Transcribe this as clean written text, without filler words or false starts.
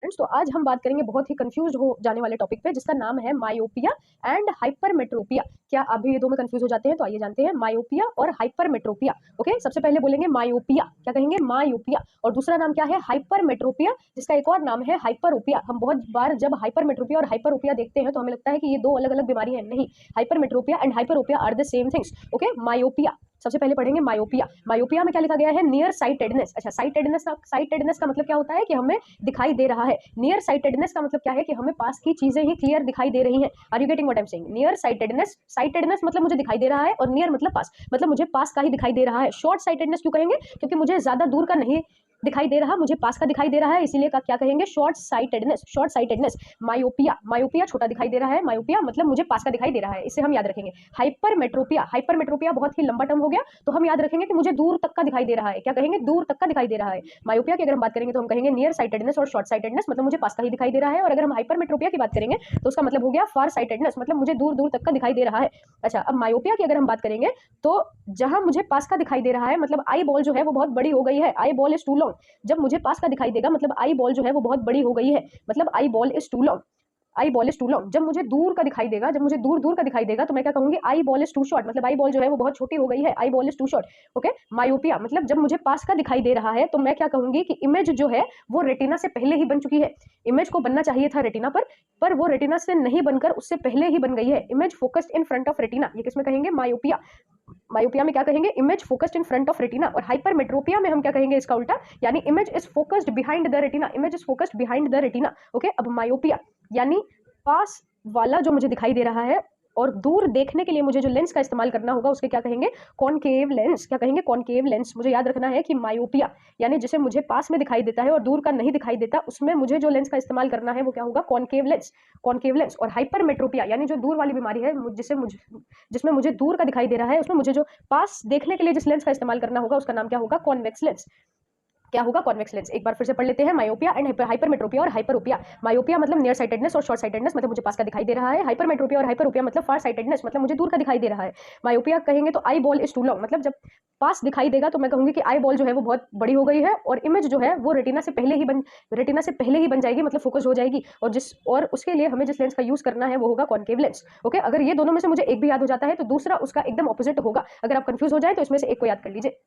Friends, तो आज हम बात करेंगे बहुत ही कंफ्यूज हो जाने वाले टॉपिक पे, जिसका नाम है मायोपिया एंड हाइपरमेट्रोपिया। क्या आप भी ये दो में कंफ्यूज हो जाते हैं? तो आइए जानते हैं मायोपिया और हाइपरमेट्रोपिया। ओके, सबसे पहले बोलेंगे मायोपिया। क्या कहेंगे? मायोपिया। और दूसरा नाम क्या है? हाइपरमेट्रोपिया, जिसका एक और नाम है हाइपरोपिया। हम बहुत बार जब हाइपरमेट्रोपिया और हाइपरोपिया देखते हैं तो हमें लगता है कि ये दो अलग अलग बीमारी है। नहीं, hypermetropia and hyperopia are the same things. Okay, myopia सबसे पहले पढ़ेंगे। मायोपिया, मायोपिया में क्या लिखा गया है? Near sightedness. अच्छा, साइटेडनेस का मतलब क्या होता है? कि हमें दिखाई दे रहा है। नियर साइटेडनेस का मतलब क्या है? कि हमें पास की चीजें ही क्लियर दिखाई दे रही हैं। Are you getting what I am saying? Near sightedness, sightedness मतलब मुझे दिखाई दे रहा है, और नियर मतलब पास, मतलब मुझे पास का ही दिखाई दे रहा है। शॉर्ट साइटेडनेस क्यों कहेंगे? क्योंकि मुझे ज्यादा दूर का नहीं दिखाई दे रहा, मुझे पास का दिखाई दे रहा है, इसीलिए का क्या कहेंगे? Short sightedness. Short sightedness. Myopia, myopia छोटा दिखाई दे रहा है, मायोपिया मतलब मुझे पास का दिखाई दे रहा है, इसे हम याद रखेंगे। हाइपरमेट्रोपिया, हाइपरमेट्रोपिया बहुत ही लंबा टर्म हो गया, तो हम याद रखेंगे कि मुझे दूर तक का दिखाई दे रहा है। क्या कहेंगे? दूर तक का दिखाई दे रहा है। मायोपिया की अगर हम बात करेंगे तो हम कहेंगे नियर साइटेडनेस और शॉर्ट साइटेडनेस, मतलब मुझे पास का ही दिखाई दे रहा है। और अगर हम हाइपरमेट्रोपिया की बात करेंगे तो उसका मतलब हो गया फार साइटेडनेस, मतलब मुझे दूर दूर तक का दिखाई दे रहा है। अच्छा, अब मायोपिया की अगर हम बात करेंगे तो जहां मुझे पास का दिखाई दे रहा है, मतलब आई बॉल जो है वो बहुत बड़ी हो गई है, eye ball is too long. जब मुझे पास का दिखाई देगा मतलब आई बॉल जो है वो बहुत बड़ी हो गई है, मतलब eye ball is too long. Eye ball is too long. जब मुझे दूर का दिखाई देगा, जब मुझे दूर दूर का दिखाई देगा तो मैं क्या कहूंगी? Eye ball is too short, मतलब आई बॉल जो है वो बहुत छोटी हो गई है, eye ball is too short. Okay, myopia मतलब जब मुझे पास का दिखाई दे रहा है तो मैं क्या कहूंगी? कि इमेज जो है वो रेटिना से पहले ही बन चुकी है। इमेज को बनना चाहिए था रेटिना पर वो रेटिना से नहीं बनकर उससे पहले ही बन गई है। Image focused in front of retina, ये किसमें कहेंगे? मायोपिया। मायोपिया में क्या कहेंगे? Image focused in front of retina. और हाइपरमेट्रोपिया में हम क्या कहेंगे? इसका उल्टा, यानी image is focused behind the retina, image is focused behind the retina. Okay, अब मायोपिया यानी पास वाला जो मुझे दिखाई दे रहा है और दूर देखने के लिए मुझे जो लेंस का इस्तेमाल करना होगा उसके क्या कहेंगे? Concave lens. क्या कहेंगे? Concave lens. मुझे याद रखना है कि मायोपिया यानी जिसे मुझे पास में दिखाई देता है और दूर का नहीं दिखाई देता, उसमें मुझे जो लेंस का इस्तेमाल करना है वो क्या होगा? Concave lens. Concave lens. और हाइपरमेट्रोपिया यानी जो दूर वाली बीमारी है, जिसमें मुझे दूर का दिखाई दे रहा है, उसमें मुझे जो पास देखने के लिए जिस लेंस का इस्तेमाल करना होगा उसका नाम क्या होगा? Convex lens. क्या होगा? Convex lens. एक बार फिर से पढ़ लेते हैं। मायोपिया एंड हाइपरमेट्रोपिया और हाइपरोपिया। मायोपिया मतलब नियर साइटेडनेस और शॉर्ट साइटेडनेस, मतलब मुझे पास का दिखाई दे रहा है। हाइपरमेट्रोपिया और हाइपरोपिया मतलब फार साइटेडनेस, मतलब मुझे दूर का दिखाई दे रहा है। मायोपिया कहेंगे तो eye ball is too long, मतलब जब पास दिखाई देगा तो मैं कहूंगी कि आई बॉल जो है वो बहुत बड़ी हो गई है और इमेज जो है वो रेटिना से पहले ही बन जाएगी, मतलब फोकस हो जाएगी। और उसके लिए हमें जिस लेंस का यूज करना है वो होगा कॉनकेव लेंस। ओके, अगर ये दोनों में से मुझे एक भी याद हो जाता है तो दूसरा उसका एकदम ऑपोजिट होगा। अगर आप कंफ्यूज हो जाए तो इसमें से एक को याद कर लीजिए।